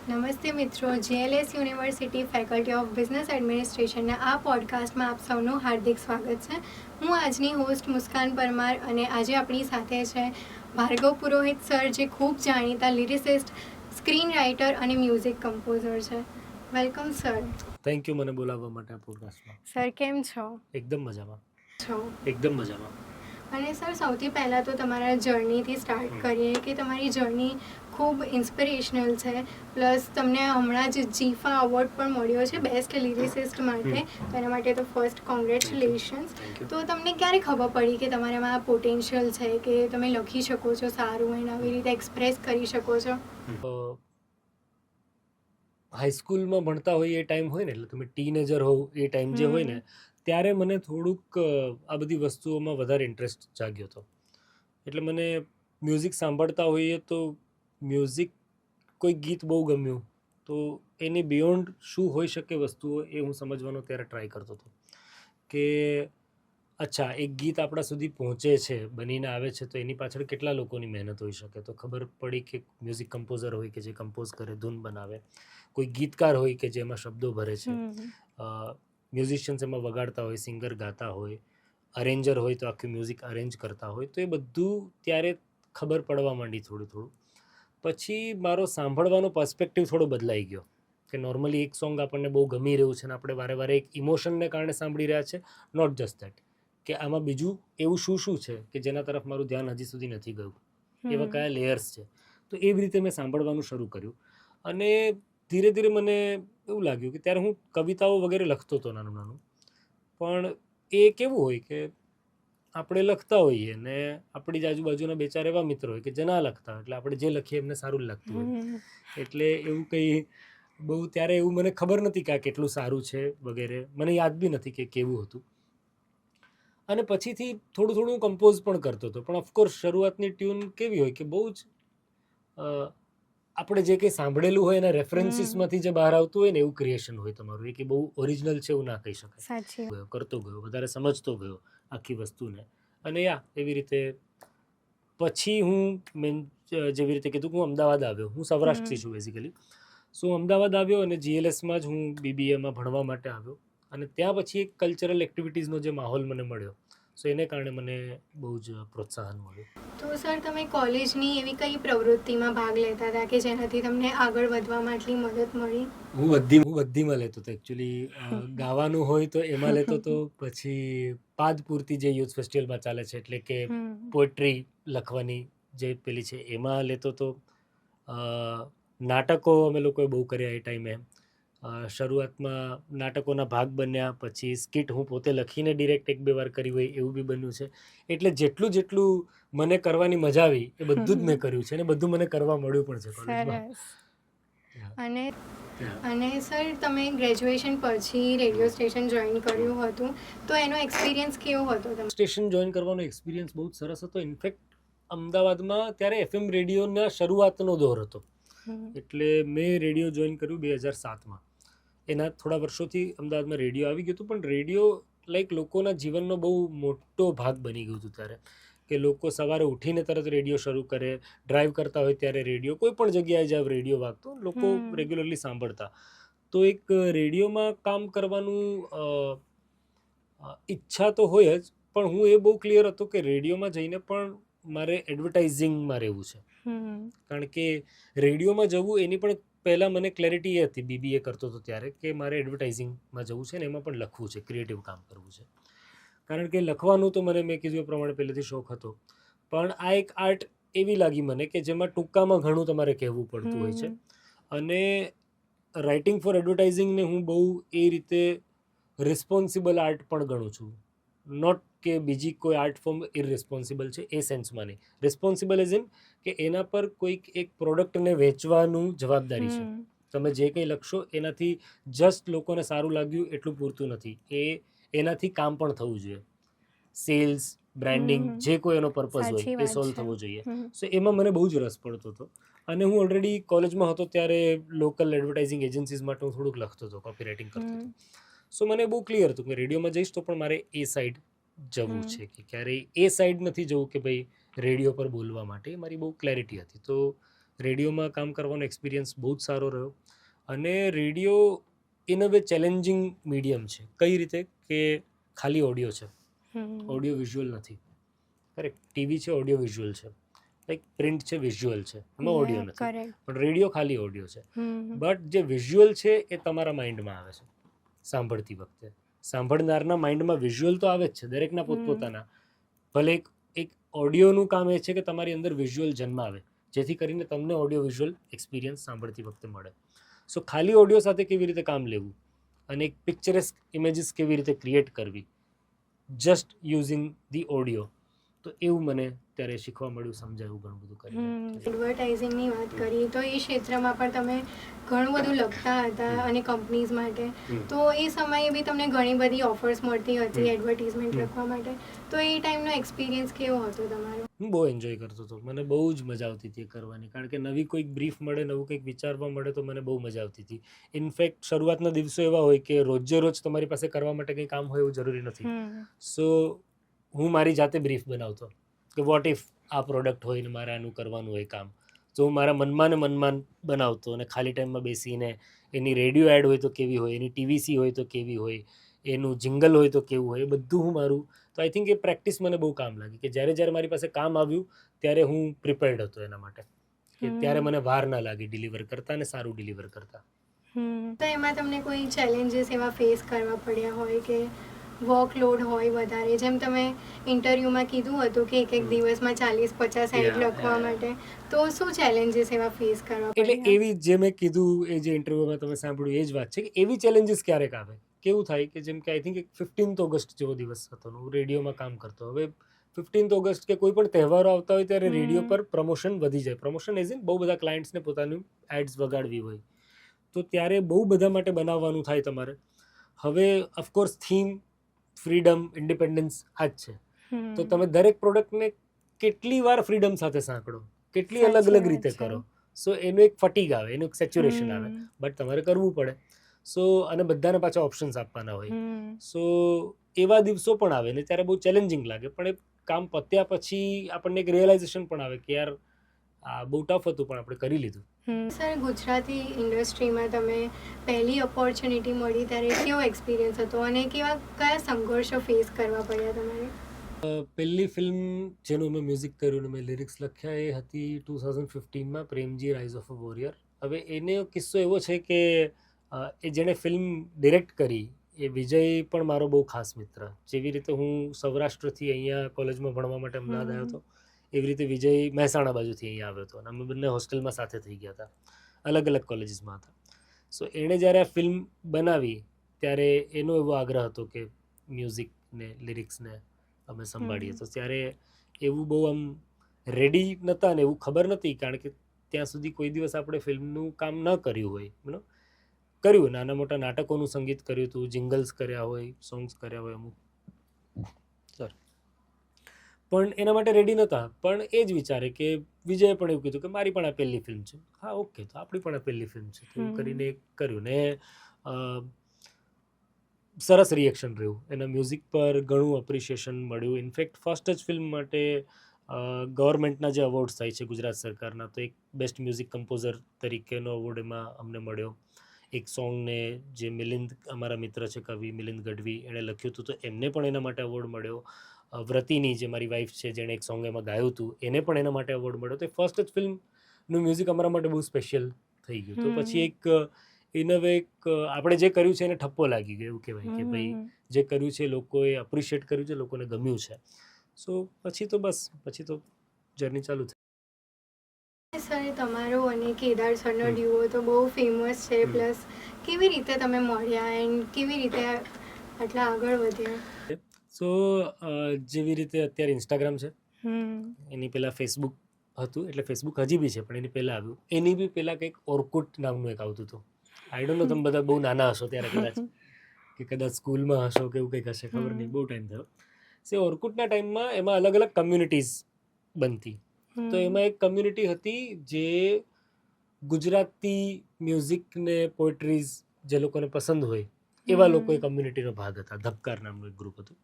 નમસ્તે મિત્રો, જેએલએસ university faculty of business એડમિનિસ્ટ્રેશનના આ પોડકાસ્ટમાં આપ સૌનું હાર્દિક સ્વાગત છે. હું આજની હોસ્ટ મુસ્કાન પરમાર અને આજે આપણી સાથે છે ભાર્ગવ પુરોહિત સર, જે ખૂબ જાણીતા લિરિસિસ્ટ, સ્ક્રીન રાઇટર અને મ્યુઝિક કમ્પોઝર છે. Welcome sir. થેન્ક યુ મને બોલાવવા માટે આ પોડકાસ્ટમાં. સર કેમ છો? એકદમ મજામાં. છો એકદમ મજામાં. અને સર, સૌથી પહેલાં તો તમારા જર્નીથી સ્ટાર્ટ કરીએ કે તમારી જર્ની ખૂબ ઇન્સ્પિરેશનલ છે. પ્લસ તમને હમણાં જ જીફા એવોર્ડ પણ મળ્યો છે બેસ્ટ લિરિસિસ્ટ માટે. તો એના માટે તો ફર્સ્ટ કોંગ્રેચ્યુલેશન્સ. તો તમને ક્યારે ખબર પડી કે તમારામાં આ પોટેન્શિયલ છે કે તમે લખી શકો છો સારું અને આવી રીતે એક્સપ્રેસ કરી શકો છો? હાઈસ્કૂલમાં ભણતા હોય એ ટાઈમ હોય ને, એટલે તમે ટીનેજર હોવ એ ટાઈમ જે હોય ને, ત્યારે મને થોડુંક આ બધી વસ્તુઓમાં વધારે ઇન્ટરેસ્ટ જાગ્યો હતો. એટલે મને મ્યુઝિક સાંભળતા હોઈએ તો મ્યુઝિક, કોઈ ગીત બહુ ગમ્યું તો એની બિયોન્ડ શું હોઈ શકે વસ્તુઓ, એ હું સમજવાનો ત્યારે ટ્રાય કરતો હતો કે અચ્છા, એક ગીત આપણા સુધી પહોંચે છે, બનીને આવે છે, તો એની પાછળ કેટલા લોકોની મહેનત હોઈ શકે. તો ખબર પડી કે મ્યુઝિક કમ્પોઝર હોય કે જે કમ્પોઝ કરે, ધૂન બનાવે, કોઈ ગીતકાર હોય કે જે એમાં શબ્દો ભરે છે, મ્યુઝિશિયન્સ એમાં વગાડતા હોય, સિંગર ગાતા હોય, અરેન્જર હોય તો આખું મ્યુઝિક અરેન્જ કરતા હોય. તો એ બધું ત્યારે ખબર પડવા માંડી થોડું થોડું. પછી મારો સાંભળવાનો પર્સ્પેક્ટિવ થોડો બદલાઈ ગયો કે નોર્મલી એક સોંગ આપણને બહુ ગમી રહ્યું છે ને આપણે વારે વારે એક ઇમોશનને કારણે સાંભળી રહ્યા છે, નોટ જસ્ટ દેટ કે આમાં બીજું એવું શું શું છે કે જેના તરફ મારું ધ્યાન હજી સુધી નથી ગયું, એવા કયા લેયર્સ છે. તો એવી રીતે મેં સાંભળવાનું શરૂ કર્યું અને ધીરે ધીરે મને એવું લાગ્યું કે ત્યારે હું કવિતાઓ વગેરે લખતો હતો નાનું નાનું. પણ એ કેવું હોય કે આપણે લખતા હોઈએ ને આપણી જ આજુબાજુના બે ચાર એવા મિત્રો હોય કે જે ના લખતા હોય, એટલે આપણે જે લખીએ એમને સારું જ લાગતું હોય. એટલે એવું કંઈ બહુ ત્યારે એવું મને ખબર નથી કે આ કેટલું સારું છે વગેરે, મને યાદ બી નથી કે કેવું હતું. અને પછીથી થોડું થોડું કમ્પોઝ પણ કરતો હતો. પણ ઓફકોર્સ શરૂઆતની ટ્યુન કેવી હોય કે બહુ જ આપણે જે કંઈ સાંભળેલું હોય એના રેફરન્સીસમાંથી જે બહાર આવતું હોય ને એવું ક્રિએશન હોય તમારું. એ કે બહુ ઓરિજિનલ છે એવું ના કહી શકાય. સાચી. કરતો ગયો, વધારે સમજતો ગયો આખી વસ્તુને. અને એવી રીતે પછી હું જેવી રીતે કીધું કે હું અમદાવાદ આવ્યો. હું સૌરાષ્ટ્રથી છું બેઝિકલી. સો અમદાવાદ આવ્યો અને જીએલએસમાં જ હું બીબીએમાં ભણવા માટે આવ્યો. અને ત્યાં પછી એક કલ્ચરલ એક્ટિવિટીઝનો જે માહોલ મને મળ્યો, સો એને કારણે મને બહુ જ પ્રોત્સાહન મળ્યું. તો સર, તમે કોલેજની એવી કઈ પ્રવૃત્તિમાં ભાગ લેતા હતા કે જેનાથી તમને આગળ વધવામાં આટલી મદદ મળી? હું બધીમાં લેતો હતો એકચ્યુઅલી. ગાવાનું હોય તો એમાં લેતો હતો. પછી પાદપુરતી જે યુથ ફેસ્ટિવલમાં ચાલે છે, એટલે કે પોએટ્રી લખવાની જે પેલી છે, એમાં લેતો હતો. નાટકો અમે લોકોએ બહુ કર્યા એ ટાઈમે. શરૂઆતમાં નાટકોના ભાગ બન્યા, પછી સ્કિટ હું પોતે લખીને ડિરેક્ટ એક બે વાર કરી હોય એવું બી બન્યું છે. એટલે જેટલું જેટલું મને કરવાની મજા આવી એ બધું જ મેં કર્યું છે અને બધું મને કરવા મળ્યું પણ છે કોલેજમાં. અને સર, તમે ગ્રેજ્યુએશન પછી રેડિયો સ્ટેશન જોઈન કર્યું હતું, તો એનો એક્સપિરિયન્સ કેવો હતો? સ્ટેશન જોઈન કરવાનો એક્સપિરિયન્સ બહુ જ સરસ હતો. ઇનફેક્ટ અમદાવાદમાં ત્યારે એફએમ રેડિયોના શરૂઆતનો દોર હતો. એટલે મેં રેડિયો જોઈન કર્યું 2007માં. એના થોડા વર્ષોથી અમદાવાદમાં રેડિયો આવી ગયું હતું, પણ રેડિયો લાઈક લોકોના જીવનનો બહુ મોટો ભાગ બની ગયું હતું ત્યારે. કે લોકો સવારે ઉઠીને તરત રેડિયો શરૂ કરે, ડ્રાઈવ કરતા હોય ત્યારે રેડિયો, કોઈ પણ જગ્યાએ જ્યાં રેડિયો વાગતો લોકો રેગ્યુલરલી સાંભળતા. તો એક રેડિયોમાં કામ કરવાનું ઈચ્છા તો હોય જ, પણ હું એ બહુ ક્લિયર હતો કે રેડિયોમાં જઈને પણ મારે એડવર્ટાઇઝિંગમાં રહેવું છે. કારણ કે રેડિયોમાં જવું એની પણ પહેલાં મને ક્લેરિટી એ હતી, બીબીએ કરતો હતો ત્યારે, કે મારે એડવર્ટાઇઝિંગમાં જવું છે ને એમાં પણ લખવું છે, ક્રિએટિવ કામ કરવું છે. કારણ કે લખવાનું તો મેં કીધું એ પ્રમાણે પહેલેથી શોખ હતો, પણ આ એક આર્ટ એવી લાગી મને કે જેમાં ટૂંકામાં ઘણું તમારે કહેવું પડતું હોય છે. અને રાઇટિંગ ફોર એડવર્ટાઇઝિંગને હું બહુ એ રીતે રિસ્પોન્સિબલ આર્ટ પણ ગણું છું. નોટ કે બીજી કોઈ આર્ટ ફોર્મ ઇરરિસ્પોન્સિબલ છે એ સેન્સમાં નહીં. રિસ્પોન્સિબલ એઝ ઇન કે એના પર કોઈક એક પ્રોડક્ટને વેચવાનું જવાબદારી છે. તમે જે કંઈ લખશો એનાથી જસ્ટ લોકોને સારું લાગ્યું એટલું પૂરતું નથી, એનાથી કામ પણ થવું જોઈએ. સેલ્સ, બ્રાન્ડિંગ, જે કોઈ એનો પર્પઝ હોય એ સોલ્વ થવો જોઈએ. સો એમાં મને બહુ જ રસ પડતો હતો. અને હું ઓલરેડી કોલેજમાં હતો ત્યારે લોકલ એડવર્ટાઇઝિંગ એજન્સીઝ માટે હું થોડુંક લખતો હતો, કોપી રાઇટિંગ કરતો હતો. સો મને બહુ ક્લિયર હતું કે રેડિયોમાં જઈશ તો પણ મારે એ સાઈડ જવું છે, કે ક્યારેય એ સાઈડ નથી જવું કે ભાઈ રેડિયો પર બોલવા માટે. મારી બહુ ક્લેરિટી હતી. તો રેડિયોમાં કામ કરવાનો એક્સપિરિયન્સ બહુ જ સારો રહ્યો. અને radio in a way challenging medium છે. કઈ રીતે કે ખાલી ઓડિયો છે, ઓડિયો વિઝ્યુઅલ નથી. કરેક્ટ. ટીવી છે, ઓડિયો વિઝ્યુઅલ છે. લાઈક પ્રિન્ટ છે, વિઝ્યુઅલ છે, એમાં ઓડિયો નથી. પણ રેડિયો ખાલી ઓડિયો છે. બટ જે વિઝ્યુઅલ છે એ તમારા માઇન્ડમાં આવે છે સાંભળતી વખતે. સાંભળનારના માઇન્ડમાં વિઝ્યુઅલ તો આવે જ છે, દરેકના પોતપોતાના. ભલે એક ઓડિયોનું કામ એ છે કે તમારી અંદર વિઝ્યુઅલ જન્માવે, જેથી કરીને તમને ઓડિયો વિઝ્યુઅલ એક્સપિરિયન્સ સાંભળતી વખતે મળે. સો ખાલી ઓડિયો સાથે કેવી રીતે કામ લેવું અને એક પિક્ચરેસ્ક ઇમેજીસ કેવી રીતે ક્રિએટ કરવી જસ્ટ યુઝિંગ ધી ઓડિયો, તો એવું મને ત્યારે શીખવા મળ્યું, સમજાયું ઘણું બધું કરીને. એડવર્ટાઇઝિંગની વાત કરી તો એ ક્ષેત્રમાં પણ તમે ઘણું બધું લખતા હતા અને કંપનીઝ માટે, તો એ સમયે બી તમને ઘણી બધી ઓફર્સ મળતી હતી એડવર્ટાઇઝમેન્ટ લખવા માટે, તો એ ટાઈમનો એક્સપિરિયન્સ કેવો હતો તમારો? હું બહુ એન્જોય કરતો હતો, મને બહુ જ મજા આવતી હતી એ કરવાની. કારણ કે નવી કોઈક બ્રીફ મળે, નવું કંઈક વિચારવા મળે તો મને બહુ મજા આવતી હતી. ઇનફેક્ટ શરૂઆતના દિવસો એવા હોય કે રોજે રોજ તમારી પાસે કરવા માટે કંઈ કામ હોય એવું જરૂરી નથી. સો હું મારી જાતે બ્રીફ બનાવતો કે વોટ ઇફ આ પ્રોડક્ટ હોય ને મારે આનું કરવાનું હોય કામ, તો હું મારા મનમાં ને મનમાં બનાવતો અને ખાલી ટાઈમમાં બેસીને એની રેડિયો એડ હોય તો કેવી હોય, એની ટીવીસી હોય તો કેવી હોય, એનું જિંગલ હોય તો કેવું હોય, એ બધું હું મારું. તો આઈ થિંક એ પ્રેક્ટિસ મને બહુ કામ લાગી કે જ્યારે મારી પાસે કામ આવ્યું ત્યારે હું પ્રિપેર્ડ હતો એના માટે, કે ત્યારે મને વાર ના લાગી ડિલિવર કરતા અને સારું ડિલિવર કરતા. તો એમાં તમને કોઈ ચેલેન્જીસ એવા ફેસ કરવા પડ્યા હોય કે વર્કલોડ હોય વધારે, જેમ તમે ઇન્ટરવ્યુમાં કીધું હતું કે એક દિવસમાં 40-50 એડ લખવા માટે, તો શું ચેલેન્જીસ એવા ફેસ કરવા પડ્યા? એટલે એવી જે મેં કીધું, એ જે ઇન્ટરવ્યુમાં તમે સાંભળ્યું એ જ વાત છે કે એવી ચેલેન્જીસ ક્યારેક આવે. કેવું થાય કે જેમ કે આઈ થિંક 15th ઓગસ્ટ જેવો દિવસ હતો, હું રેડિયોમાં કામ કરતો. હવે 15th ઓગસ્ટ કે કોઈ પણ તહેવારો આવતા હોય ત્યારે રેડિયો પર પ્રમોશન વધી જાય. પ્રમોશન એઝ ઇન બહુ બધા ક્લાયન્ટ્સને પોતાનું એડ્સ વગાડવી હોય, તો ત્યારે બહુ બધા માટે બનાવવાનું થાય તમારે. હવે ઓફકોર્સ થીમ ફ્રીડમ, ઇન્ડિપેન્ડન્સ આ જ છે. તો તમે દરેક પ્રોડક્ટને કેટલી વાર ફ્રીડમ સાથે સાંકળો, કેટલી અલગ અલગ રીતે કરો. સો એનું એક ફટીગ આવે, એનું એક સેચ્યુરેશન આવે, બટ તમારે કરવું પડે. સો અને બધાને પાછા ઓપ્શન્સ આપવાના હોય. સો એવા દિવસો પણ આવે ને ત્યારે બહુ ચેલેન્જિંગ લાગે, પણ એ કામ પત્યા પછી આપણને એક રિયલાઇઝેશન પણ આવે કે યાર આ બહુ ટફ હતું પણ આપણે કરી લીધું. સર, ગુજરાતી ઇન્ડસ્ટ્રીમાં તમે પહેલી ઓપોર્ચ્યુનિટી મળી ત્યારે કેવો એક્સપિરિયન્સ હતો અને કયા સંઘર્ષો ફેસ કરવા પડ્યા તમારે? પહેલી ફિલ્મ જેનું મેં મ્યુઝિક કર્યું અને મેં લિરિક્સ લખ્યા એ હતી 2015માં, Premji rise of a warrior. હવે એનો કિસ્સો એવો છે કે એ જેણે ફિલ્મ ડિરેક્ટ કરી એ વિજય પણ મારો બહુ ખાસ મિત્ર. જેવી રીતે હું સૌરાષ્ટ્રથી અહીંયા કોલેજમાં ભણવા માટે અમદાવાદ આવ્યો હતો, એવી રીતે વિજય મહેસાણા બાજુથી અહીંયા આવ્યો હતો અને અમે બંને હોસ્ટેલમાં સાથે થઈ ગયા હતા, અલગ અલગ કોલેજીસમાં હતા. સો એણે જ્યારે આ ફિલ્મ બનાવી ત્યારે એનો એવો આગ્રહ હતો કે મ્યુઝિકને લિરિક્સને અમે સંભાળીએ. તો ત્યારે એવું બહુ આમ રેડી નહોતા ને એવું ખબર નથી, કારણ કે ત્યાં સુધી કોઈ દિવસ આપણે ફિલ્મનું કામ ન કર્યું હોય. કર્યું, નાના મોટા નાટકોનું સંગીત કર્યું હતું, જિંગલ્સ કર્યા હોય, સોંગ્સ કર્યા હોય અમુક, પણ એના માટે રેડી નહોતા. પણ એ જ વિચારે કે વિજયે પણ એવું કીધું કે મારી પણ આ પહેલી ફિલ્મ છે. હા, ઓકે, તો આપણી પણ આ પહેલી ફિલ્મ છે. એવું કરીને કર્યું ને સરસ રિએક્શન રહ્યું. એના મ્યુઝિક પર ઘણું અપ્રિશિએશન મળ્યું. ઇનફેક્ટ ફર્સ્ટ જ ફિલ્મ માટે ગવર્મેન્ટના જે અવોર્ડ્સ થાય છે ગુજરાત સરકારના, તો એક બેસ્ટ મ્યુઝિક કમ્પોઝર તરીકેનો અવોર્ડ એમાં અમને મળ્યો. એક સોંગને જે મિલિંદ, અમારા મિત્ર છે કવિ મિલિંદ ગઢવી, એણે લખ્યું હતું, તો એમને પણ એના માટે અવોર્ડ મળ્યો. વ્રતિની, જે મારી વાઈફ છે, જેણે એક સોંગ એમાં ગાયું હતું, એને પણ એના માટે અવોર્ડ મળ્યો. તો ફર્સ્ટ જ ફિલ્મનું મ્યુઝિક અમારા માટે બહુ સ્પેશિયલ થઈ ગયું. તો પછી એક ઇન અ વે આપણે જે કર્યું છે એને ઠપ્પો લાગી ગયો, એવું કહેવાય કે ભાઈ જે કર્યું છે લોકોએ અપ્રિશિએટ કર્યું છે, લોકોને ગમ્યું છે. સો પછી તો જર્ની ચાલુ થઈ. સર, તમારો અને કેદાર સરનો ડ્યુઓ તો બહુ ફેમસ છે, પ્લસ કેવી રીતે તમે મળ્યા એન્ડ કેવી રીતે આટલા આગળ વધ્યા? સો જેવી રીતે અત્યારે ઇન્સ્ટાગ્રામ છે, એની પહેલાં ફેસબુક હતું, એટલે ફેસબુક હજી બી છે પણ એની પહેલાં આવ્યું. એની બી પહેલાં કંઈક ઓર્કુટ નામનું એક આવતું હતું. આઈ ડોન્ટ નો, તમે બધા બહુ નાના હશો ત્યારે, કદાચ સ્કૂલમાં હશો કે એવું કંઈક હશે, ખબર નહીં, બહુ ટાઈમ થયો. સે ઓર્કુટના ટાઈમમાં એમાં અલગ અલગ કમ્યુનિટીઝ બનતી. તો એમાં એક કમ્યુનિટી હતી જે ગુજરાતી મ્યુઝિકને પોએટ્રીઝ જે લોકોને પસંદ હોય એવા લોકો એ કમ્યુનિટીનો ભાગ હતા. ધબકાર નામનું એક ગ્રુપ હતું.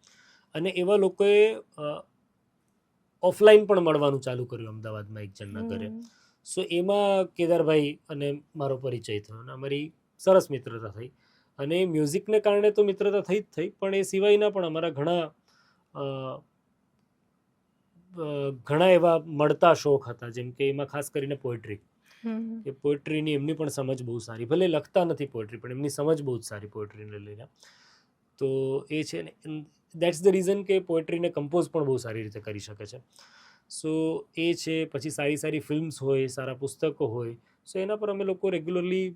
અને એવા લોકોએ ઓફલાઈન પણ મળવાનું ચાલુ કર્યું અમદાવાદમાં એક જણના ઘરે. સો એમાં કેદારભાઈ અને મારો પરિચય થયો અને અમારી સરસ મિત્રતા થઈ. અને મ્યુઝિકને કારણે તો મિત્રતા થઈ જ થઈ, પણ એ સિવાયના પણ અમારા ઘણા એવા મળતા શોખ હતા. જેમ કે એમાં ખાસ કરીને પોએટ્રી, કે પોએટ્રીની એમની પણ સમજ બહુ સારી, ભલે લખતા નથી પોએટ્રી પણ એમની સમજ બહુ જ સારી પોએટ્રીને લઈને. તો એ છે ને, દેટ્સ ધ રીઝન કે પોએટ્રીને કમ્પોઝ પણ બહુ સારી રીતે કરી શકે છે. સો એ છે. પછી સારી સારી ફિલ્મ્સ હોય, સારા પુસ્તકો હોય, સો એના પર અમે લોકો રેગ્યુલરલી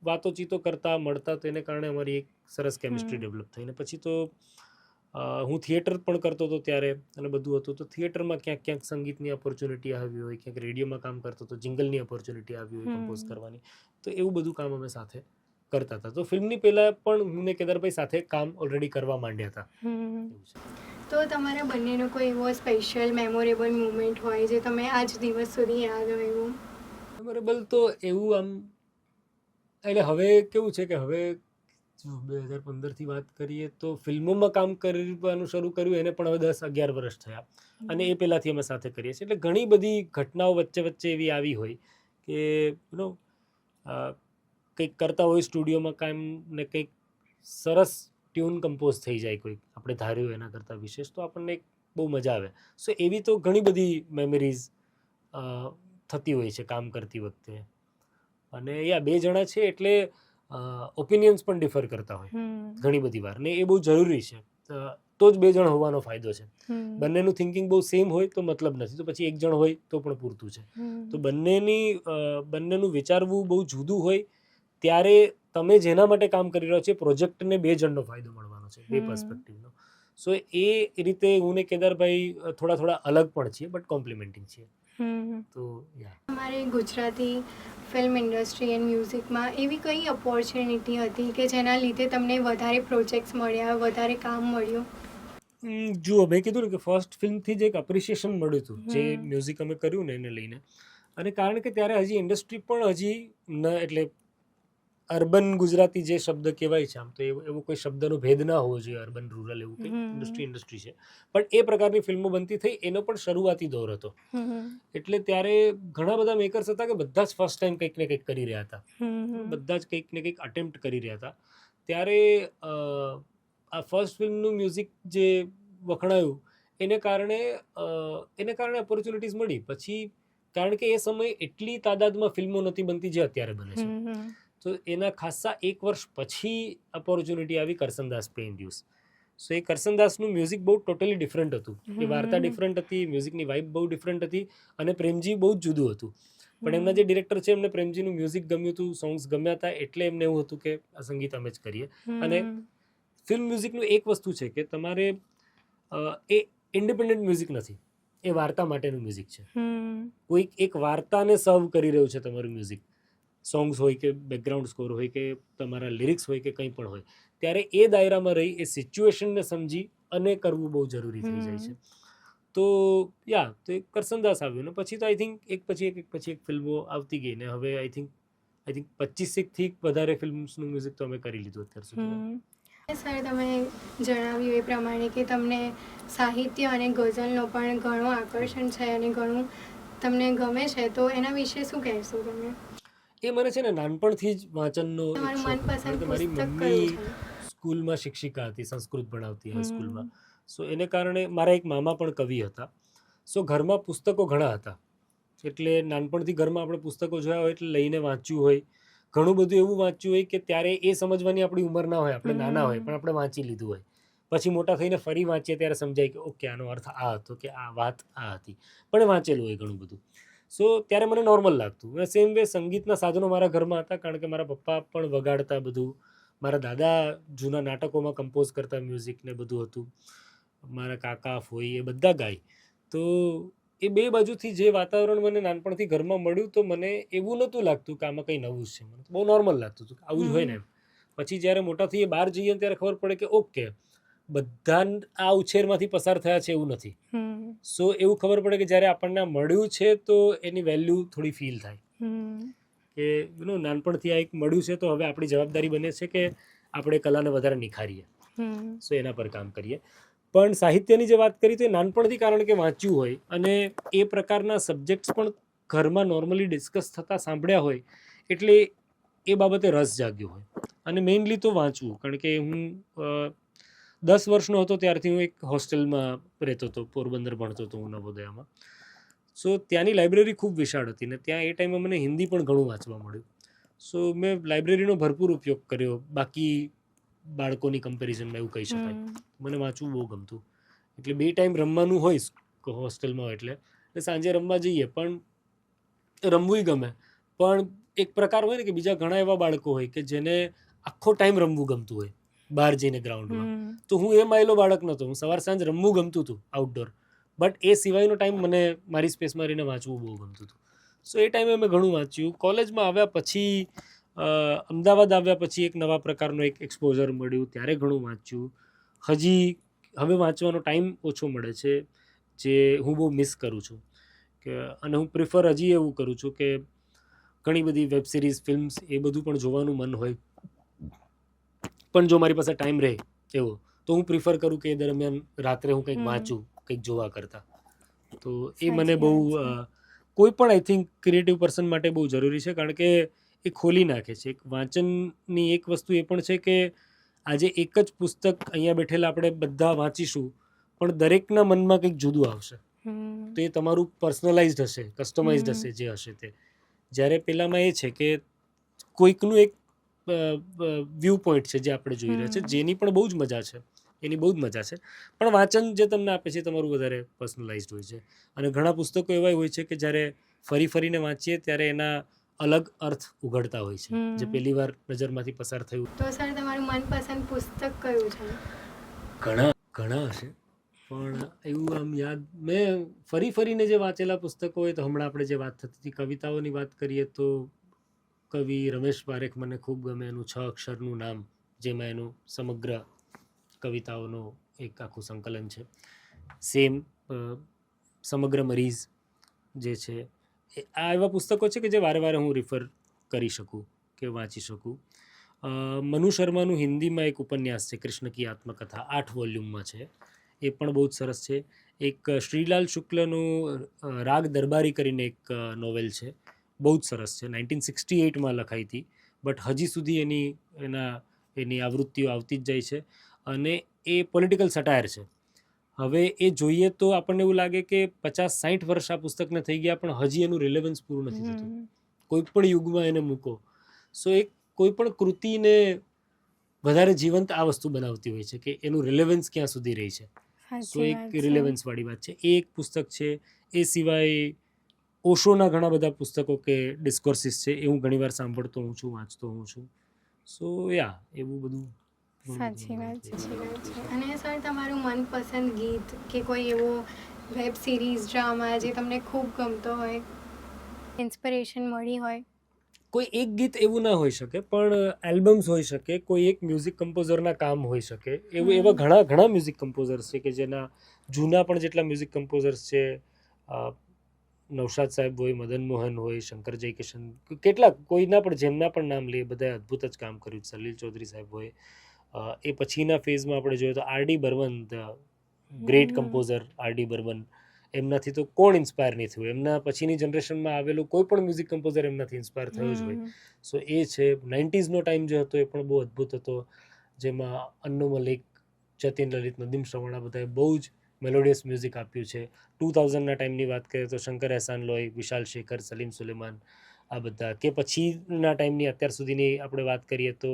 વાતોચીતો કરતા, મળતા. તો એને કારણે અમારી એક સરસ કેમિસ્ટ્રી ડેવલપ થઈ. ને પછી તો હું થિયેટર પણ કરતો હતો ત્યારે અને બધું હતું. તો થિયેટરમાં ક્યાંક સંગીતની ઓપોર્ચ્યુનિટી આવી હોય, ક્યાંક રેડિયોમાં કામ કરતો તો જિંગલની ઓપોર્ચ્યુનિટી આવી હોય કમ્પોઝ કરવાની. તો એવું બધું કામ અમે સાથે કરતા હતા. તો ફિલ્મની પહેલાં પણ હું ને કેદારભાઈ સાથે કામ ઓલરેડી કરવા માંડ્યા હતા. તો તમારા બંનેનો કોઈ એવો સ્પેશિયલ મેમોરેબલ મુમેન્ટ હોય જે તમે આજ દિવસ સુધી યાદ હોય એવું? મેમોરેબલ તો એવું આમ, એટલે હવે કેવું છે કે હવે 2015થી વાત કરીએ તો ફિલ્મોમાં કામ કરવાનું શરૂ કર્યું એને પણ હવે 10-11 વર્ષ થયા. અને એ પહેલાંથી અમે સાથે કરીએ છીએ. એટલે ઘણી બધી ઘટનાઓ વચ્ચે એવી આવી હોય કે કંઈક કરતા હોય સ્ટુડિયોમાં કામ ને કંઈક સરસ ટ્યુન કમ્પોઝ થઈ જાય, કોઈક આપણે ધાર્યું એના કરતાં વિશેષ, તો આપણને બહુ મજા આવે. સો એવી તો ઘણી બધી મેમરીઝ થતી હોય છે કામ કરતી વખતે. અને બે જણા છે એટલે ઓપિનિયન્સ પણ ડિફર કરતા હોય ઘણી બધી વાર, ને એ બહુ જરૂરી છે. તો જ 2 જણ હોવાનો ફાયદો છે. બંનેનું થિંકિંગ બહુ સેમ હોય તો મતલબ નથી, તો પછી 1 જણ હોય તો પણ પૂરતું છે. તો બંનેનું વિચારવું બહુ જુદું હોય ત્યારે તમે જેના માટે કામ કરી રહ્યો છો પ્રોજેક્ટને 2 જણનો ફાયદો મળવાનો છે, 2 પર્સપેક્ટિવનો. સો એ રીતે હું ને કેદારભાઈ થોડા અલગ પણ છીએ, બટ કોમ્પ્લિમેન્ટિંગ છીએ. તો અમારી ગુજરાતી ફિલ્મ ઇન્ડસ્ટ્રી એન્ડ મ્યુઝિકમાં એવી કઈ ઓપોર્ચ્યુનિટી હતી કે જેના લીધે તમને વધારે પ્રોજેક્ટ્સ મળ્યા, વધારે કામ મળ્યું? જુઓ, મેં કીધું ને કે ફર્સ્ટ ફિલ્મથી જ એક અપ્રિશિએશન મળ્યું હતું જે મ્યુઝિક અમે કર્યું ને એને લઈને. અને કારણ કે ત્યારે હજી ઇન્ડસ્ટ્રી પણ એટલે અર્બન ગુજરાતી જે શબ્દ કહેવાય છે, આમ તો એવો કોઈ શબ્દનો ભેદ ના હોવો જોઈએ, અર્બન રૂરલ એવું કંઈ ઇન્ડસ્ટ્રી છે. પણ એ પ્રકારની ફિલ્મો બનતી થઈ, એનો પણ શરૂઆતી દોર હતો. એટલે ત્યારે ઘણા બધા મેકર્સ હતા કે બધા જ ફર્સ્ટ ટાઈમ કંઈક ને કંઈક કરી રહ્યા હતા. બધા જ કંઈક ને કંઈક અટેમ્પ્ટ કરી રહ્યા હતા. ત્યારે આ ફર્સ્ટ ફિલ્મનું મ્યુઝિક જે વખણાયું એને કારણે ઓપોર્ચ્યુનિટીઝ મળી. પછી કારણ કે એ સમયે એટલી તાદાદમાં ફિલ્મો નથી બનતી જે અત્યારે બને છે. તો એના ખાસા 1 વર્ષ પછી ઓપોર્ચ્યુનિટી આવી કરસનદાસ પે ઇન્ડ્યુસ. સો એ કરસનદાસનું મ્યુઝિક બહુ ટોટલી ડિફરન્ટ હતું. એ વાર્તા ડિફરન્ટ હતી, મ્યુઝિકની વાઇબ બહુ ડિફરન્ટ હતી, અને પ્રેમજી બહુ જ જુદું હતું. પણ એમના જે ડિરેક્ટર છે એમને પ્રેમજીનું મ્યુઝિક ગમ્યું હતું, સોંગ્સ ગમ્યા હતા, એટલે એમને એવું હતું કે આ સંગીત અમે જ કરીએ. અને ફિલ્મ મ્યુઝિકનું એક વસ્તુ છે કે તમારે એ ઇન્ડિપેન્ડન્ટ મ્યુઝિક નથી, એ વાર્તા માટેનું મ્યુઝિક છે. કોઈક એક વાર્તાને સર્વ કરી રહ્યું છે તમારું મ્યુઝિક. સોંગ્સ હોય કે બેકગ્રાઉન્ડ સ્કોર હોય કે તમારા લિરિક્સ હોય કે કંઈ પણ હોય, ત્યારે એ દાયરામાં રહી એ સિચ્યુએશનને સમજી અને કરવું બહુ જરૂરી થઈ જાય છે. તો તો એક કરસનદાસ આવ્યું ને પછી તો આઈ થિંક એક પછી એક ફિલ્મો આવતી ગઈ ને હવે આઈ થિંક 25થી વધારે ફિલ્મ્સનું મ્યુઝિક તો અમે કરી લીધું અત્યાર સુધી. સર, તમે જણાવ્યું એ પ્રમાણે કે તમને સાહિત્ય અને ગઝલનો પણ ઘણું આકર્ષણ છે અને ઘણું તમને ગમે છે, તો એના વિશે શું કહેશો તમે? એ મને છે ને નાનપણથી જ વાંચનનો એક શોખ. કારણ કે મારી મમ્મી સ્કૂલમાં શિક્ષિકા હતી, સંસ્કૃત ભણાવતી હાઈસ્કૂલમાં. સો એને કારણે મારા એક મામા પણ કવિ હતા. સો ઘરમાં પુસ્તકો ઘણા હતા. એટલે નાનપણથી ઘરમાં આપણે પુસ્તકો જોયા હોય એટલે લઈને વાંચ્યું હોય, ઘણું બધું એવું વાંચ્યું હોય કે ત્યારે એ સમજવાની આપણી ઉંમર ના હોય, આપણે નાના હોય પણ આપણે વાંચી લીધું હોય. પછી મોટા થઈને ફરી વાંચીએ ત્યારે સમજાય કે ઓકે આનો અર્થ આ હતો કે આ વાત આ હતી, પણ વાંચેલું હોય ઘણું બધું. સો ત્યારે મને નોર્મલ લાગતું. અને સેમ વે સંગીતના સાધનો મારા ઘરમાં હતા, કારણ કે મારા પપ્પા પણ વગાડતા બધું, મારા દાદા જૂના નાટકોમાં કમ્પોઝ કરતા મ્યુઝિક ને બધું હતું, મારા કાકા ફોઈ એ બધા ગાય. તો એ 2 બાજુથી જે વાતાવરણ મને નાનપણથી ઘરમાં મળ્યું, તો મને એવું નહોતું લાગતું કે આમાં કંઈ નવું છે. મને બહુ નોર્મલ લાગતું હતું કે આવું જ હોય ને એમ. પછી જ્યારે મોટા થઈએ, બહાર જઈએ ત્યારે ખબર પડે કે ઓકે બધા આ ઉછેરમાંથી પસાર થયા છે એવું નથી. સો એવું ખબર પડે કે જ્યારે આપણને આ મળ્યું છે તો એની વેલ્યુ થોડી ફીલ થાય કે નાનપણથી આ એક મળ્યું છે, તો હવે આપણી જવાબદારી બને છે કે આપણે કલાને વધારે નિખારીએ. સો એના પર કામ કરીએ. પણ સાહિત્યની જે વાત કરી તો એ નાનપણથી, કારણ કે વાંચ્યું હોય અને એ પ્રકારના સબ્જેક્ટ્સ પણ ઘરમાં નોર્મલી ડિસ્કસ થતા સાંભળ્યા હોય એટલે એ બાબતે રસ જાગ્યો હોય. અને મેઇનલી તો વાંચવું, કારણ કે હું 10 વર્ષનો હતો ત્યારથી હું એક હોસ્ટેલમાં રહેતો હતો, પોરબંદર ભણતો હતો હું નવોદયામાં. સો ત્યાંની લાઇબ્રેરી ખૂબ વિશાળ હતી ને ત્યાં એ ટાઈમે મને હિન્દી પણ ઘણું વાંચવા મળ્યું. સો મેં લાઇબ્રેરીનો ભરપૂર ઉપયોગ કર્યો બાકી બાળકોની કમ્પેરિઝનમાં, એવું કહી શકાય. મને વાંચવું બહુ ગમતું. એટલે 2 ટાઈમ રમવાનું હોય હોસ્ટેલમાં હોય એટલે સાંજે રમવા જઈએ, પણ રમવું ગમે. પણ એક પ્રકાર હોય ને કે બીજા ઘણા એવા બાળકો હોય કે જેને આખો ટાઈમ રમવું ગમતું હોય બહાર જઈને ગ્રાઉન્ડમાં. તો હું એ માયલો બાળક નહોતો. હું સવાર સાંજ રમવું ગમતું હતું આઉટડોર, બટ એ સિવાયનો ટાઈમ મને મારી સ્પેસમાં રહીને વાંચવું બહુ ગમતું હતું. સો એ ટાઈમે મેં ઘણું વાંચ્યું. કોલેજમાં આવ્યા પછી, અમદાવાદ આવ્યા પછી એક નવા પ્રકારનો એક એક્સપોઝર મળ્યું, ત્યારે ઘણું વાંચ્યું. હવે વાંચવાનો ટાઈમ ઓછો મળે છે, જે હું બહુ મિસ કરું છું. અને હું પ્રિફર હજી એવું કરું છું કે ઘણી બધી વેબ સિરીઝ, ફિલ્મ્સ એ બધું પણ જોવાનું મન હોય, પણ જો મારી પાસે ટાઈમ રહે એવો, તો હું પ્રિફર કરું કે એ દરમિયાન રાત્રે હું કંઈક વાંચું, કંઈક જોવા કરતાં. તો એ મને બહુ કોઈ પણ આઈ થિંક ક્રિએટિવ પર્સન માટે બહુ જરૂરી છે, કારણ કે એ ખોલી નાખે છે. એક વાંચનની એક વસ્તુ એ પણ છે કે આજે એક જ પુસ્તક અહીંયા બેઠેલા આપણે બધા વાંચીશું, પણ દરેકના મનમાં કંઈક જુદું આવશે. તો એ તમારું પર્સનલાઇઝડ હશે, કસ્ટમાઇઝડ હશે જે હશે તે. જ્યારે પેલામાં એ છે કે કોઈકનું એક વ્યૂ પોઈન્ટ છે જે આપણે જોઈ રહ્યા છે, જેની પણ બહુ જ મજા છે, એની બહુ જ મજા છે. પણ વાંચન જે તમને આપે છે તમારું વધારે પર્સનલાઇઝડ હોય છે. અને ઘણા પુસ્તકો એવા હોય છે કે જ્યારે ફરીને વાંચીએ ત્યારે એના અલગ અર્થ ઉઘડતા હોય છે, જે પહેલી વાર નજરમાંથી પસાર થયું. તો સર તમારું મનપસંદ પુસ્તક કયું છે? ઘણા હશે, પણ એવું આમ યાદ, મેં ફરીને જે વાંચેલા પુસ્તકો હોય તો હમણાં આપણે જે વાત થતી હતી કવિતાઓની વાત કરીએ તો કવિ રમેશ પારેખ મને ખૂબ ગમે. એનું 6 અક્ષરનું નામ, જેમાં એનું સમગ્ર કવિતાઓનું એક આખું સંકલન છે. સેમ સમગ્ર મરીઝ જે છે, આ એવા પુસ્તકો છે કે જે વારે હું રિફર કરી શકું કે વાંચી શકું. મનુ શર્માનું હિન્દીમાં એક ઉપન્યાસ છે કૃષ્ણ કી આત્મકથા, 8 વોલ્યુમમાં છે, એ પણ બહુ જ સરસ છે. એક શ્રીલાલ શુક્લનું રાગ દરબારી કરીને એક નોવેલ છે, બહુ જ સરસ છે. 1968માં લખાઈ હતી, બટ હજી સુધી એની આવૃત્તિઓ આવતી જ જાય છે. અને એ પોલિટિકલ સટાયર છે. હવે એ જોઈએ તો આપણને એવું લાગે કે 50-60 વર્ષ આ પુસ્તકને થઈ ગયા, પણ હજી એનું રિલેવન્સ પૂરું નથી થતું. કોઈ પણ યુગમાં એને મૂકો. સો એક કોઈ પણ કૃતિને વધારે જીવંત આ વસ્તુ બનાવતી હોય છે કે એનું રિલેવન્સ ક્યાં સુધી રહી છે. સો એક રિલેવન્સ વાળી વાત છે. એ એક પુસ્તક છે. એ સિવાય ઓશોના ઘણા બધા પુસ્તકો કે ડિસ્કોર્સિસ છે, એ હું ઘણીવાર સાંભળતો હું છું, વાંચતો હું છું. સો એવું બધું. સાચી વાત છે. અને સર તમારું મનપસંદ ગીત કે કોઈ એવો વેબ સિરીઝ, ડ્રામા જે તમને ખૂબ ગમતો હોય, ઇન્સ્પિરેશન મળી હોય? કોઈ એક ગીત એવું ના હોઈ શકે, પણ એલ્બમ્સ હોઈ શકે, કોઈ એક મ્યુઝિક કમ્પોઝરના કામ હોઈ શકે. એવા ઘણા મ્યુઝિક કમ્પોઝર્સ છે કે જેના જૂના પણ જેટલા મ્યુઝિક કમ્પોઝર્સ છે, નૌશાદ સાહેબ હોય, મદન મોહન હોય, શંકર જયકિશન, કેટલાક કોઈના પણ જેમના પણ નામ લઈએ, બધાએ અદ્ભુત જ કામ કર્યું. સલીલ ચૌધરી સાહેબ હોય, એ પછીના ફેઝમાં આપણે જોઈએ તો R D Burman, the great composer R D. Burman, એમનાથી તો કોણ ઇન્સ્પાયર નહીં થયું. એમના પછીની જનરેશનમાં આવેલું કોઈ પણ મ્યુઝિક કમ્પોઝર એમનાથી ઇન્સ્પાયર થયો જ હોય. સો એ છે. 90sનો ટાઈમ જે હતો એ પણ બહુ અદ્ભુત હતો, જેમાં અન્નુ મલિક, જતીન લલિત, નદીમ શ્રવણ, આ બધાએ બહુ જ મેલોડિયસ મ્યુઝિક આપ્યું છે. 2000ના ટાઈમની વાત કરીએ તો શંકર એહસાન લોય, વિશાલ શેખર, સલીમ સુલેમાન, આ બધા. કે પછીના ટાઈમની અત્યાર સુધીની આપણે વાત કરીએ તો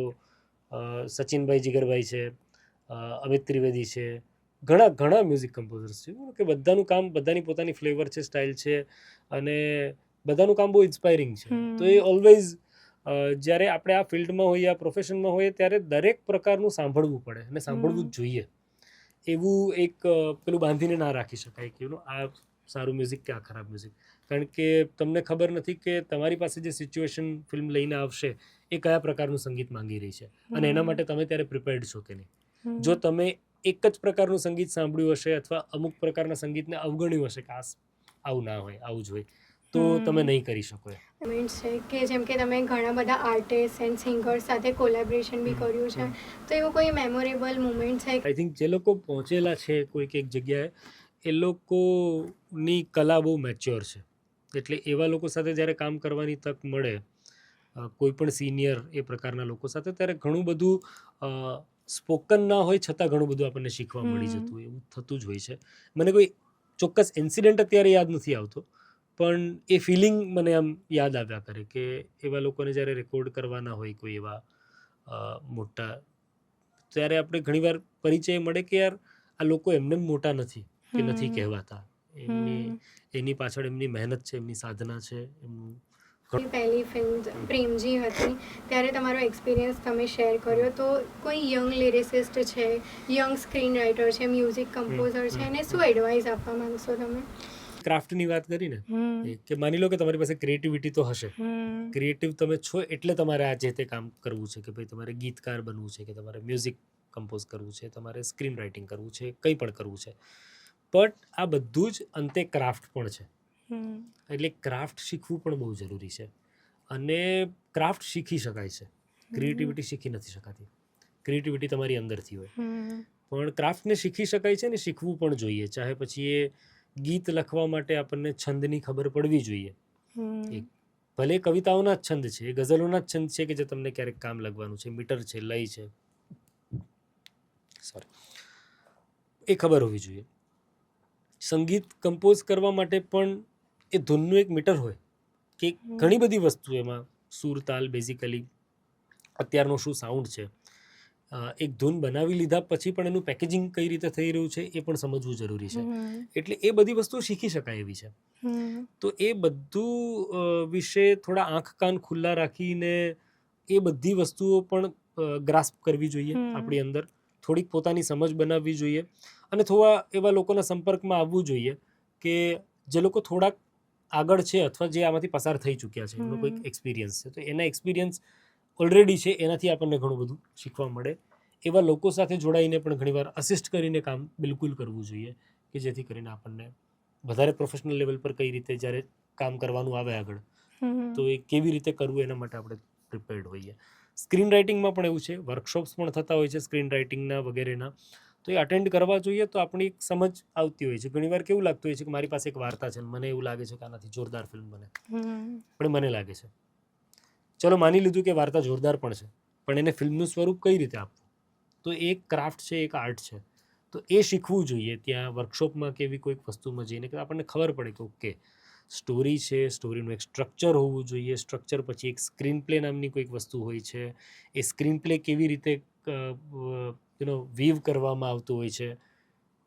સચિનભાઈ જીગરભાઈ છે, અમિત ત્રિવેદી છે, ઘણા મ્યુઝિક કમ્પોઝર્સ છે કે બધાનું કામ, બધાની પોતાની ફ્લેવર છે, સ્ટાઇલ છે, અને બધાનું કામ બહુ ઇન્સ્પાયરિંગ છે. તો એ ઓલવેઝ જ્યારે આપણે આ ફિલ્ડમાં હોઈએ, આ પ્રોફેશનમાં હોઈએ, ત્યારે દરેક પ્રકારનું સાંભળવું પડે અને સાંભળવું જ જોઈએ. એવું એક પેલું બાંધીને ના રાખી શકાય કે આ સારું મ્યુઝિક કે આ ખરાબ મ્યુઝિક, કારણ કે તમને ખબર નથી કે તમારી પાસે જે સિચ્યુએશન ફિલ્મ લઈને આવશે એ કયા પ્રકારનું સંગીત માંગી રહી છે, અને એના માટે તમે ત્યારે પ્રિપેર્ડ છો કે નહીં. જો તમે એક જ પ્રકારનું સંગીત સાંભળ્યું હશે અથવા અમુક પ્રકારના સંગીતને અવગણ્યું હશે કે આવું ના હોય, આવું જ હોય, તો તમે નહીં કરી શકો. મોમેન્ટ્સ છે કે જેમ કે તમે ઘણા બધા આર્ટિસ્ટ એન્ડ સિંગર્સ સાથે કોલેબોરેશન બી કર્યું છે, તો એવું કોઈ મેમોરેબલ મોમેન્ટ છે? આઈ થિંક જે લોકો પહોંચેલા છે કોઈક એક જગ્યાએ, એ લોકોની કલા બહુ મેચ્યોર છે. એટલે એવા લોકો સાથે જ્યારે કામ કરવાની તક મળે, કોઈ પણ સિનિયર એ પ્રકારના લોકો સાથે, ત્યારે ઘણું બધું સ્પોકન ના હોય છતાં ઘણું બધું આપણને શીખવા મળી જતું હોય, એવું થતું જ હોય છે. મને કોઈ ચોક્કસ ઇન્સિડન્ટ અત્યારે યાદ નથી આવતો, પણ એ ફિલિંગ મને આમ યાદ આવ્યા કરે કે એવા લોકોને જ્યારે રેકોર્ડ કરવાના હોય કોઈ એવા મોટા, ત્યારે આપણે ઘણીવાર પરિચય મળે કે યાર આ લોકો એમને મોટા નથી કે નથી કહેવાતા, એની પાછળ એમની મહેનત છે, એમની સાધના છે. પહેલી ફિલ્મ પ્રેમજી હતી ત્યારે તમારો એક્સપિરિયન્સ તમે શેર કર્યો, તો કોઈ યંગ લિરિસિસ્ટ છે, યંગ સ્ક્રીન રાઇટર છે, મ્યુઝિક કમ્પોઝર છે, એને શું એડવાઇસ આપવા માંગશો તમે? ક્રાફ્ટની વાત કરીને કે માની લો કે તમારી પાસે ક્રિએટિવિટી તો હશે, ક્રિએટિવ તમે છો એટલે તમારે આ જે તે કામ કરવું છે, કે ભાઈ તમારે ગીતકાર બનવું છે, કે તમારે મ્યુઝિક કમ્પોઝ કરવું છે, તમારે સ્ક્રીન રાઇટિંગ કરવું છે, કંઈ પણ કરવું છે, બટ આ બધું જ અંતે ક્રાફ્ટ પણ છે. એટલે ક્રાફ્ટ શીખવું પણ બહુ જરૂરી છે. અને ક્રાફ્ટ શીખી શકાય છે, ક્રિએટિવિટી શીખી નથી શકાતી. ક્રિએટિવિટી તમારી અંદરથી હોય, પણ ક્રાફ્ટને શીખી શકાય છે ને શીખવું પણ જોઈએ. ચાહે પછી એ ગીત લખવા માટે આપણને છંદની ખબર પડવી જોઈએ. ભલે કવિતાઓના જ છંદ છે, ગઝલોના જ છંદ છે કે જે તમને ક્યારેક કામ લાગવાનું છે, મીટર છે, લય છે, એ ખબર હોવી જોઈએ. સંગીત કમ્પોઝ કરવા માટે પણ એ ધૂનનું એક મીટર હોય કે ઘણી બધી વસ્તુ એમાં સૂર તાલ, બેઝિકલી અત્યારનો શું સાઉન્ડ છે, એક ધૂન બનાવી લીધા પછી પણ એનું પેકેજિંગ કઈ રીતે થઈ રહ્યું છે એ પણ સમજવું જરૂરી છે. એટલે એ બધી વસ્તુઓ શીખી શકાય એવી છે. તો એ બધું વિશે થોડા આંખ કાન ખુલ્લા રાખીને એ બધી વસ્તુઓ પણ ગ્રાસ્પ કરવી જોઈએ આપણી અંદર, થોડીક પોતાની સમજ બનાવવી જોઈએ, અને થોડા એવા લોકોના સંપર્કમાં આવવું જોઈએ કે જે લોકો થોડાક આગળ છે અથવા જે આમાંથી પસાર થઈ ચૂક્યા છે, એમનો કોઈક એક્સપિરિયન્સ છે, તો એના એક્સપિરિયન્સ ઓલરેડી છે, એનાથી આપણને ઘણું બધું શીખવા મળે. એવા લોકો સાથે જોડાઈને પણ ઘણીવાર અસિસ્ટ કરીને કામ બિલકુલ કરવું જોઈએ, કે જેથી કરીને આપણને વધારે પ્રોફેશનલ લેવલ પર કઈ રીતે જ્યારે કામ કરવાનું આવે આગળ, તો એ કેવી રીતે કરવું એના માટે આપણે પ્રિપેર્ડ હોઈએ. સ્ક્રીન રાઇટિંગમાં પણ એવું છે, વર્કશોપ્સ પણ થતા હોય છે સ્ક્રીન રાઇટિંગના વગેરેના, તો એ અટેન્ડ કરવા જોઈએ, તો આપણી એક સમજ આવતી હોય છે. ઘણીવાર કેવું લાગતું હોય છે કે મારી પાસે એક વાર્તા છે, મને એવું લાગે છે કે આનાથી જોરદાર ફિલ્મ બને, પણ મને લાગે છે, ચલો માની લીધું કે વાર્તા જોરદાર પણ છે, પણ એને ફિલ્મનું સ્વરૂપ કઈ રીતે આપવું, તો એ એક ક્રાફ્ટ છે, એક આર્ટ છે. તો એ શીખવું જોઈએ ત્યાં વર્કશોપમાં કે એવી કોઈક વસ્તુમાં જઈને, કે આપણને ખબર પડે કે ઓકે સ્ટોરી છે, સ્ટોરીનું એક સ્ટ્રક્ચર હોવું જોઈએ, સ્ટ્રક્ચર પછી એક સ્ક્રીન પ્લે નામની કોઈક વસ્તુ હોય છે, એ સ્ક્રીન પ્લે કેવી રીતે વીવ કરવામાં આવતું હોય છે,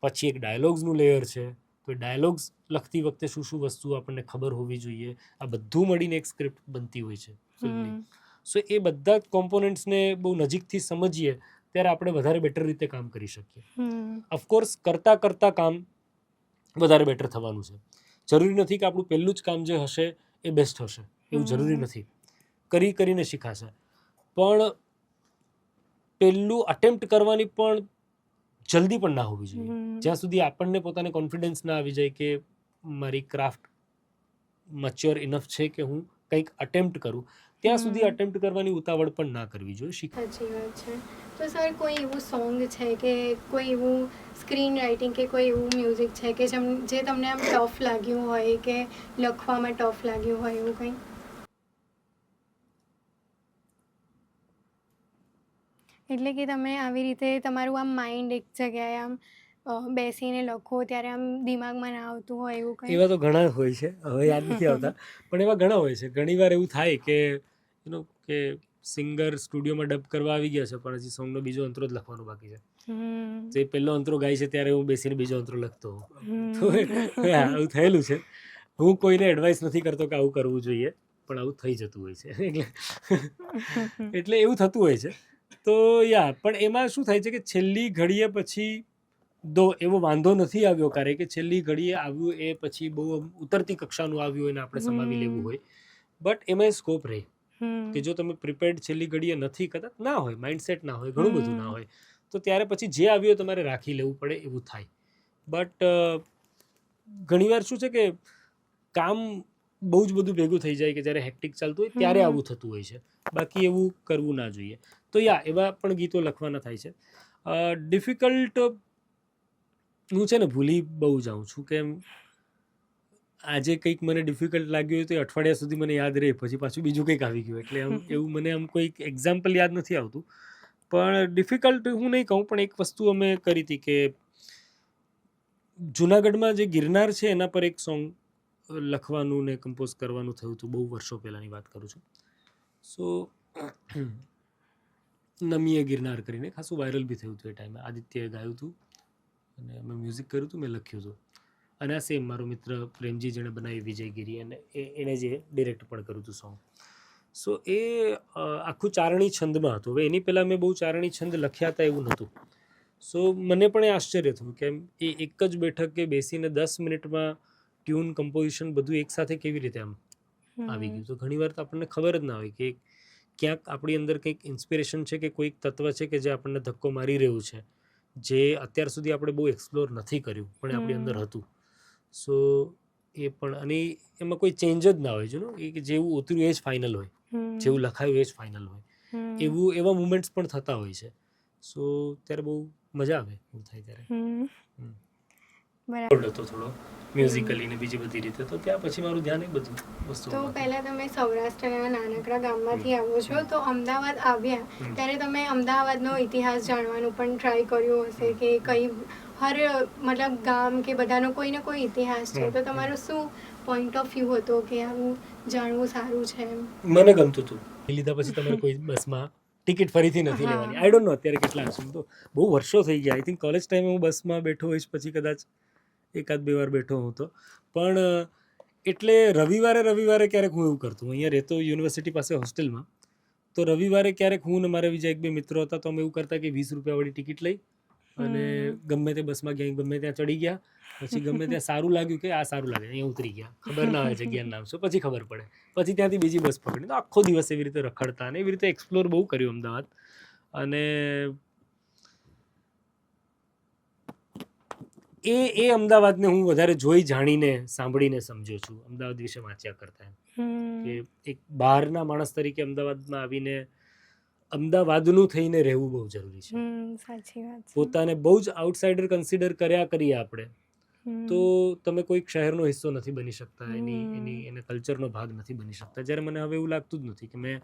પછી એક ડાયલોગ્સનું લેયર છે, તો એ ડાયલોગ્સ લખતી વખતે શું શું વસ્તુ આપણને ખબર હોવી જોઈએ, આ બધું મળીને એક સ્ક્રિપ્ટ બનતી હોય છે ફિલ્મની. સો એ બધા જ કોમ્પોનન્ટ્સને બહુ નજીકથી સમજીએ ત્યારે આપણે વધારે બેટર રીતે કામ કરી શકીએ. ઓફકોર્સ કરતાં કામ વધારે બેટર થવાનું છે. જરૂરી નથી કે આપણું પહેલું જ કામ જે હશે એ બેસ્ટ હશે, એવું જરૂરી નથી. કરીને શીખાશે, પણ પહેલું અટેમ્પ્ટ કરવાની પણ જલ્દી પણ ના હોવી જોઈએ. જ્યાં સુધી આપણને પોતાને કોન્ફિડન્સ ના આવી જાય કે મારી ક્રાફ્ટ મચ્યોર ઇનફ છે કે હું કંઈક અટેમ્પ્ટ કરું, ત્યાં સુધી અટેમ્પ્ટ કરવાની ઉતાવળ પણ ના કરવી જોઈએ. સાચી વાત છે. તો સર કોઈ એવું સોંગ છે કે કોઈ એવું સ્ક્રીન રાઇટિંગ કે કોઈ એવું મ્યુઝિક છે કે જે તમને આમ ટફ લાગ્યું હોય કે લખવામાં ટફ લાગ્યું હોય એવું કંઈ? એટલે કે તમે આવી રીતે તમારું આમ માઇન્ડ એક જગ્યાએ આમ બેસીને લખો ત્યારે આમ દિમાગમાં ના આવતું હોય એવું કંઈ? એવા તો ઘણા હોય છે, હવે યાદ નથી આવતા, પણ એવા ઘણા હોય છે. ઘણીવાર એવું થાય કે કે સિંગર સ્ટુડિયોમાં ડબ કરવા આવી ગયા છે, પણ હજી સોંગનો બીજો અંતરો જ લખવાનો બાકી છે. તો એ પહેલો અંતરો ગાય છે ત્યારે હું બેસીને બીજો અંતરો લખતો હોઉં. તો આવું થયેલું છે. હું કોઈને એડવાઇસ નથી કરતો કે આવું કરવું જોઈએ, પણ આવું થઈ જતું હોય છે. એટલે એવું થતું હોય છે. તો પણ એમાં શું થાય છે કે છેલ્લી ઘડીએ પછી એવો વાંધો નથી આવ્યો ક્યારે કે છેલ્લી ઘડીએ આવ્યું એ પછી બહુ ઉતરતી કક્ષાનું આવ્યું હોય ને આપણે સમાવી લેવું હોય, બટ એમાં સ્કોપ રહે કે જો તમે પ્રિપેર્ડ છેલ્લી ઘડીએ નથી, કદાચ ના હોય, માઇન્ડસેટ ના હોય, ઘણું બધું ના હોય, તો ત્યારે પછી જે આવ્યું તમારે રાખી લેવું પડે એવું થાય. બટ ઘણીવાર શું છે કે કામ બહુ જ બધું ભેગું થઈ જાય કે જ્યારે હેક્ટિક ચાલતું હોય ત્યારે આવું થતું હોય છે. બાકી એવું કરવું ના જોઈએ. તો એવા પણ ગીતો લખવાના થાય છે. ડિફિકલ્ટ હું છે ને ભૂલી બહુ જાઉં છું કે આજે કંઈક મને ડિફિકલ્ટ લાગ્યું હોય તો એ અઠવાડિયા સુધી મને યાદ રહે, પછી પાછું બીજું કંઈક આવી ગયું. એટલે આમ એવું મને આમ કોઈક એક્ઝામ્પલ યાદ નથી આવતું. પણ ડિફિકલ્ટ હું નહીં કહું, પણ એક વસ્તુ અમે કરી હતી કે જુનાગઢમાં જે ગિરનાર છે એના પર એક સોંગ લખવાનું ને કમ્પોઝ કરવાનું થયું હતું. બહુ વર્ષો પહેલાંની વાત કરું છું. સો નમીએ ગિરનાર કરીને ખાસું વાયરલ બી થયું હતું એ ટાઈમે. આદિત્યએ ગાયું હતું અને મેં મ્યુઝિક કર્યું હતું, મેં લખ્યું હતું. અને આ સેમ મારો મિત્ર પ્રેમજી જેણે બનાવી વિજયગીરી, અને એણે જે ડિરેક્ટ પણ કર્યું હતું સોંગ. સો એ આખું ચારણી છંદમાં હતું. હવે એની પહેલાં મેં બહુ ચારણી છંદ લખ્યા હતા એવું નહોતું. સો મને પણ એ આશ્ચર્ય થયું કે એ એક જ બેઠકે બેસીને 10 મિનિટમાં ટ્યુન, કમ્પોઝિશન બધું એકસાથે કેવી રીતે આમ આવી ગયું. તો ઘણીવાર તો આપણને ખબર જ ના હોય કે ક્યાંક આપણી અંદર કંઈક ઇન્સ્પિરેશન છે કે કોઈક તત્વ છે કે જે આપણને ધક્કો મારી રહ્યું છે, જે અત્યાર સુધી આપણે બહુ એક્સપ્લોર નથી કર્યું પણ એ આપણી અંદર હતું. સો એ પણ, અને એમાં કોઈ ચેન્જ જ ના હોય. જો એ કે જેવું ઉતર્યું એ જ ફાઇનલ હોય, જેવું લખાયું એ જ ફાઇનલ હોય, એવા મુમેન્ટ્સ પણ થતા હોય છે. સો ત્યારે બહુ મજા આવે એવું થાય ત્યારે. બરાબર હતો થોડો મ્યુઝિકલી ને બીજી બધી રીતે, તો ત્યાં પછી મારું ધ્યાન એ બધું વસ્તુ. તો પહેલા તમે સૌરાષ્ટ્રના નાનકડા ગામમાંથી આવો છો, તો અમદાવાદ આવ્યા ત્યારે તમે અમદાવાદનો ઇતિહાસ જાણવાનું પણ ટ્રાય કર્યું હશે કે કઈ હર મતલબ ગામ કે બધાનો કોઈ ને કોઈ ઇતિહાસ છે, તો તમારો શું પોઈન્ટ ઓફ વ્યૂ હતો કે આવું જાણવું સારું છે? મને ગમતું હતું. લીધા પછી તમારે કોઈ બસમાં ટિકિટ ફરીથી નથી લેવાની. આઈ ડોન્ટ નો અત્યારે કેટલા હશે, તો બહુ વર્ષો થઈ ગયા. આઈ થિંક કોલેજ ટાઈમે હું બસમાં બેઠો હોઈશ, પછી કદાચ એકાદ બે વાર બેઠો હું તો. પણ એટલે રવિવારે ક્યારેક હું એવું કરતો, હું અહીંયા રહેતો યુનિવર્સિટી પાસે હોસ્ટેલમાં, તો રવિવારે ક્યારેક હું ને મારા બીજા એક બે મિત્રો હતા, તો અમે એવું કરતા કે 20 રૂપિયાવાળી ટિકિટ લઈ અને ગમે તે બસમાં ગયા, ગમે ત્યાં ચડી ગયા, પછી ગમે ત્યાં સારું લાગ્યું કે આ સારું લાગે અહીંયા ઉતરી ગયા, ખબર ના હોય જગ્યાનું નામ શું, પછી ખબર પડે, પછી ત્યાંથી બીજી બસ પકડી. તો આખો દિવસ એવી રીતે રખડતા અને એવી રીતે એક્સપ્લોર બહુ કર્યું અમદાવાદ. અને એ અમદાવાદને હું વધારે જોઈ જાણીને સાંભળીને સમજ્યો છું અમદાવાદ વિશે વાંચ્યા કરતા. કે એક બહારના માણસ તરીકે અમદાવાદમાં આવીને અમદાવાદનું થઈને રહેવું બહુ જરૂરી છે. સાચી વાત છે. પોતાને બહુ જ આઉટસાઇડર કન્સિડર કર્યા કરીએ આપણે, તો તમે કોઈક શહેરનો હિસ્સો નથી બની શકતા, એને કલ્ચરનો ભાગ નથી બની શકતા. જ્યારે મને હવે એવું લાગતું જ નથી કે મેં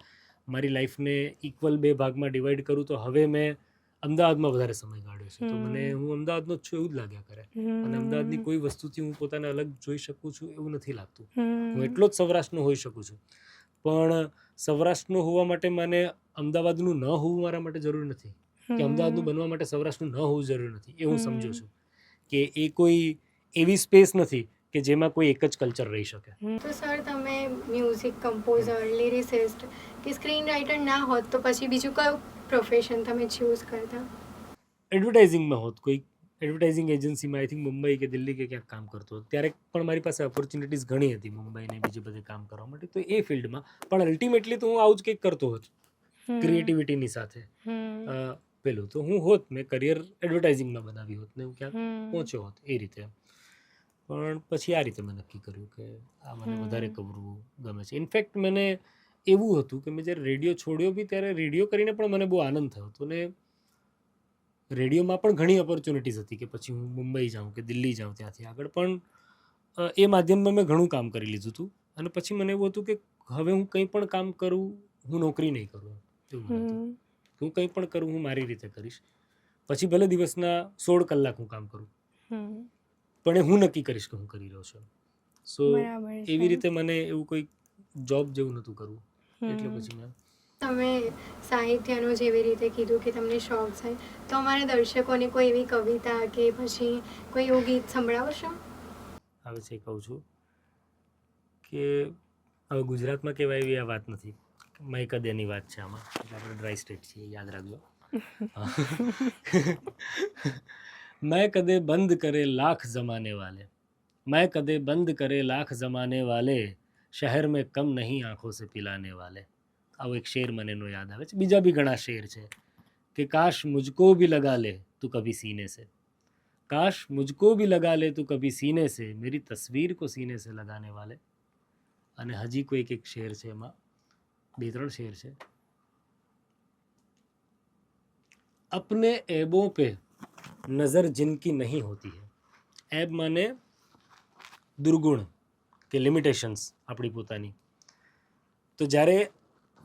મારી લાઈફને ઇક્વલ બે ભાગમાં ડિવાઈડ કરું, તો હવે મેં અમદાવાદમાં વધારે સમય કાઢ્યો છે, તો મને હું અમદાવાદનો જ છું એવું જ લાગ્યા કરે. અને અમદાવાદની કોઈ વસ્તુથી હું પોતાને અલગ જોઈ શકું છું એવું નથી લાગતું. હું એટલો જ સૌરાષ્ટ્રનો હોઈ શકું છું, પણ સૌરાષ્ટ્રનો હોવા માટે મને અમદાવાદનું ન હોવું મારા માટે જરૂરી નથી, કે અમદાવાદનું બનવા માટે સૌરાષ્ટ્રનું ન હોવું જરૂરી નથી. એ હું સમજુ છું કે એ કોઈ એવી સ્પેસ નથી કે જેમાં કોઈ એક જ કલ્ચર રહી શકે. તો સર, તમે મ્યુઝિક કમ્પોઝર, લિરિસિસ્ટ કે સ્ક્રીન રાઇટર ના હોત તો પછી બીજું કયું પ્રોફેશન તમે ચૂઝ કરતા? એડવર્ટાઇઝિંગમાં હોત, કોઈ એડવર્ટાઇઝિંગ એજન્સીમાં, આઈ થિંક મુંબઈ કે દિલ્હી કે ક્યાંક કામ કરતો હતો. ત્યારે પણ મારી પાસે ઓપોર્ચ્યુનિટીઝ ઘણી હતી મુંબઈને બીજે બધે કામ કરવા માટે, તો એ ફિલ્ડમાં. પણ અલ્ટિમેટલી તો હું આવું જ કંઈક કરતો હોત ક્રિએટિવિટીની સાથે. પેલું તો હું હોત, મેં કરિયર એડવર્ટાઇઝિંગમાં બનાવી હોત ને હું ક્યાંક પહોંચ્યો હોત એ રીતે. પણ પછી આ રીતે મેં નક્કી કર્યું કે આ મને વધારે કરવું ગમે છે. ઇનફેક્ટ મને એવું હતું કે મેં જ્યારે રેડિયો છોડ્યો બી, ત્યારે રેડિયો કરીને પણ મને બહુ આનંદ થયો હતો. ને રેડિયોમાં પણ ઘણી ઓપોર્ચ્યુનિટીઝ હતી કે પછી હું મુંબઈ જાઉં કે દિલ્હી જાઉં ત્યાંથી આગળ, પણ એ માધ્યમમાં મેં ઘણું કામ કરી લીધું હતું. અને પછી મને એવું હતું કે હવે હું કંઈ પણ કામ કરું, હું નોકરી નહીં કરું. એવું મને હતું હું કંઈ પણ કરું હું મારી રીતે કરીશ. પછી ભલે દિવસના 16 કલાક હું કામ કરું, પણ એ હું નક્કી કરીશ કે હું કરી રહ્યો છું. સો એવી રીતે મને એવું કોઈ જોબ જેવું નહોતું કરવું, એટલે પછી મેં. તમે સાહિત્યનો જેવી રીતે કીધું કે તમને શોખ છે, તો અમારા દર્શકોને કોઈ એવી કવિતા કે પછી કોઈ એવું ગીત સંભળાવશો? હવે છે કહું છું કે હવે ગુજરાતમાં કહેવાય એવી આ વાત નથી, મેં કદેની વાત છે આમાં, એટલે આપણે ડ્રાય સ્ટેટ છીએ, યાદ રાખજો. मैं कदे बंद करे लाख जमाने वाले, मैं कदे बंद करे लाख जमाने वाले, शहर में कम नहीं आंखों से पिलाने वाले. આવો એક શેર મને એનો યાદ આવે છે. બીજા બી ઘણા શેર છે કે કાશ મુझको भी लगा ले तू कभी सीने से, काश मुझको भी लगा ले तू कभी सीने से, मेरी तस्वीर को सीने से लगाने वाले. અને હજી કોઈ એક શેર છે, એમાં 2-3 શેર છે. अपने ऐबों पे नज़र जिनकी नहीं होती है, ऐब माने दुर्गुण, કે લિમિટેશન્સ આપણી પોતાની. તો જ્યારે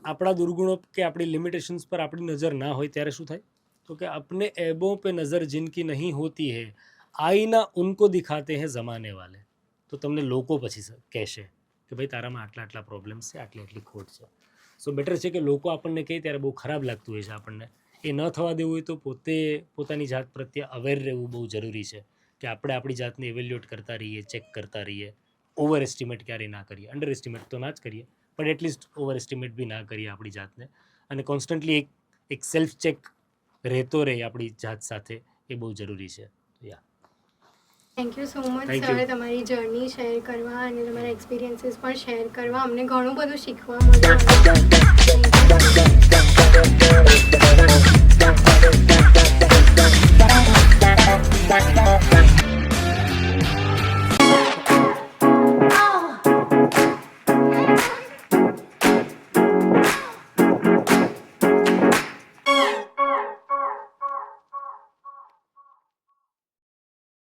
આપણા દુર્ગુણો કે આપણી લિમિટેશન્સ પર આપણી નજર ના હોય ત્યારે શું થાય? તો કે अपने ऐबों पे नज़र जिनकी नहीं होती है आईना उनको दिखाते हैं ज़माने वाले. તો તમને લોકો પછી કહેશે કે ભાઈ તારામાં આટલા આટલા પ્રોબ્લેમ્સ છે, આટલી આટલી ખોટ છે. સો બેટર છે કે લોકો આપણને કહે ત્યારે બહુ ખરાબ લાગતું હોય છે આપણને, એ ન થવા દેવું હોય તો પોતાની જાત પ્રત્યે અવેર રહેવું બહુ જરૂરી છે કે આપણે આપણી જાતને ઇવેલ્યુએટ કરતા રહીએ, ચેક કરતા રહીએ. ઓવર એસ્ટિમેટ ક્યારેય ના કરીએ, અંડર એસ્ટિમેટ તો ના જ કરીએ, પણ એટલીસ્ટ ઓવર એસ્ટિમેટ બી ના કરીએ આપણી જાતને. અને કોન્સ્ટન્ટલી એક સેલ્ફ ચેક રહેતો રહે આપણી જાત સાથે, એ બહુ જરૂરી છે. Yeah thank you so much Thank you. Sir, તમારી જર્ની શેર કરવા અને તમારા એક્સપિરિયન્સીસ પણ શેર કરવા. અમને ઘણું બધું શીખવા મળ્યું. Thank you.